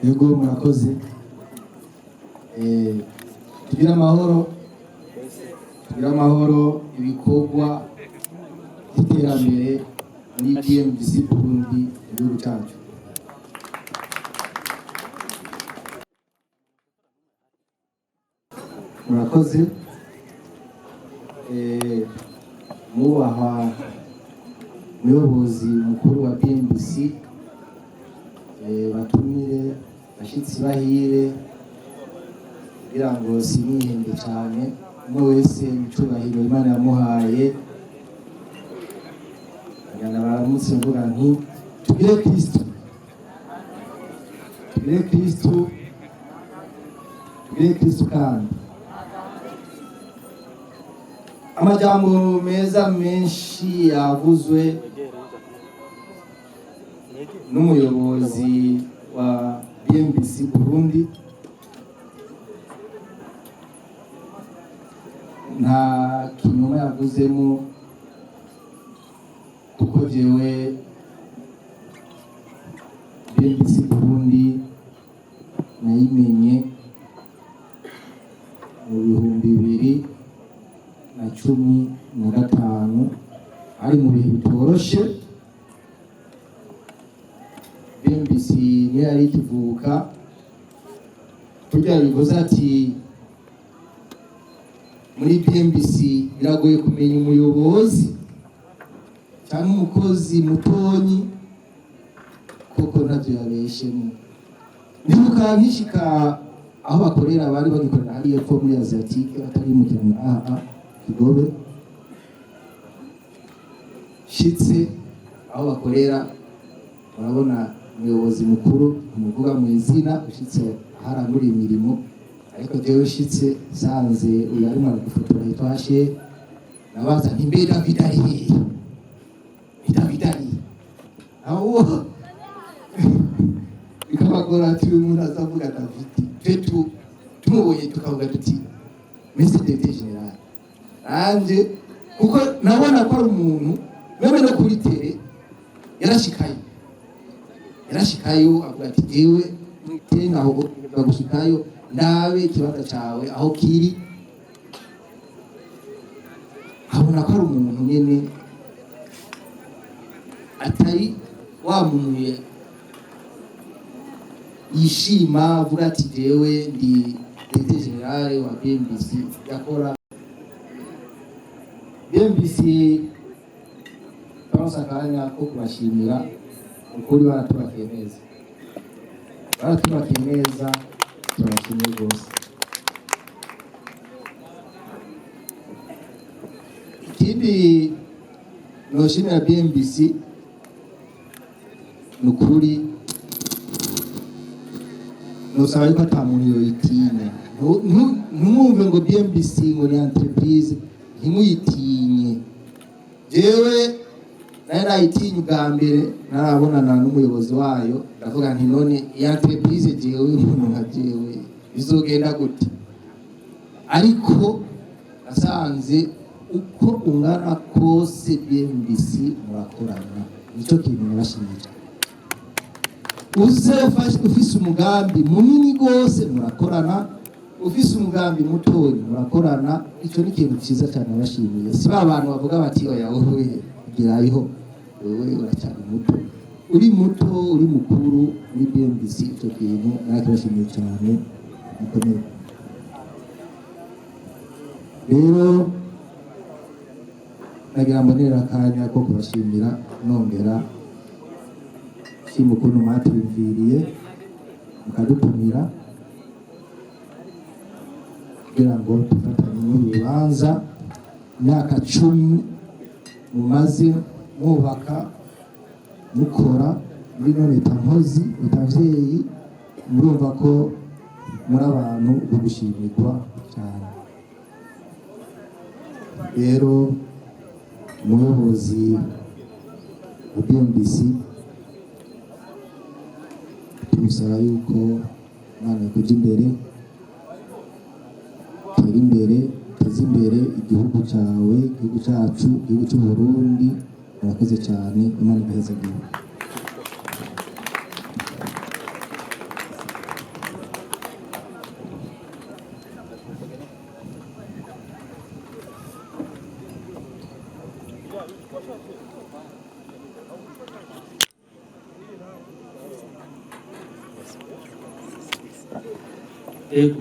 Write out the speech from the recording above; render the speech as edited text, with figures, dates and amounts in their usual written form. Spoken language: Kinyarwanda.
yego murakoze. Tugira amahoro ibikorwa by'iterambere muri BMBC Burundi igihugu cyacu. Murakoze. Mubaha umuyobozi mukuru wa BMBC, batumire bashitsi bahire kugira ngo sinihende cyane, umwe wese icubahiro Imana yamuhaye. Agana baramutse mvuga nti tugire Kristo kandi amajambo meza menshi yavuzwe n'umuyobozi wa BMBC Burundi. Nta kinyoma yavuzemo, kuko jewe BMBC Burundi nayimenye mu 2015 ari mu bihe bitoroshe. BMBC niyo yari ikivuka, kurya bivuze ati muri BMBC biragoye kumenya umuyobozi cyangwa umukozi mutonyi kuko ntacyo yabeshemo. Ndibuka nkishika aho bakorera, bari bagikorera hariya ko muri Asiatique atari mu kintu Kigobe. Shitse aho bakorera, urabona umuyobozi mukuru umuvuga mu izina, ushitse harangura imirimo. Ariko jewe shitse sanze uyu arimo aragufotora yitwashe, nabaza nti mbe David ari aho ikabagora ati umuntu azavuga David, twetu tumubonye tukavuga tuti Mr. Deputy General. Anje kuko nabona ko ari umuntu meme no kuri tere yarashikayo avuga ati jewe tena aho bagushikayo ndabe ikibanza cyawe aho kiri. Abona ko ari umuntu nyene atari wamuye yishima avuga ati jewe ndi Deputy General wa BMBC yakora BMBC. Akanya ko kubashimira ukuri baratubakiye neza, turabashimiye rwose. Ikindi noshimira BMBC nukuri, nosaba yuko ata muntu yoyitinya. Ntumwumve ngo BMBC ngo ni entreprise, ntimuyitinye. Jewe narayitinya ubwa mbere narabonana n'umuyobozi wayo, ndavuga nti none iyi entreprise jewe umuntu nka jewe bizogenda gute? Ariko nasanze uko ungana kose BMBC murakorana, nicyo kintu nabashimira. Ufise umugambi munini gose murakorana, ufise umugambi mutoyi murakorana. Icyo ni ikintu cyiza cyane nabashimiye. Si ba bantu bavuga bati oya wowe girayo wewe uracyari muto, uri mukuru muri BMBC. Icyo kintu nakibashimiye cyane mukomeye. Rero nagira mbonera akanya ko kubashimira, nongera ukuntu mwatwumviriye mukadutumira kugira ngo dufatanye n'urubanza. Imyaka 10 mumaze mwubaka mukora muri none tankozi utavyeyi, murumva ko muri abantu gushimirwa cyane. Rero umuyobozi wa BMBC tumusaba yuko Imana kujya imbere, tera imbere, teza imbere igihugu cyawe, igihugu cyacu, igihugu cy'u Burundi. Murakoze cyane, Imana ibaheze. Ego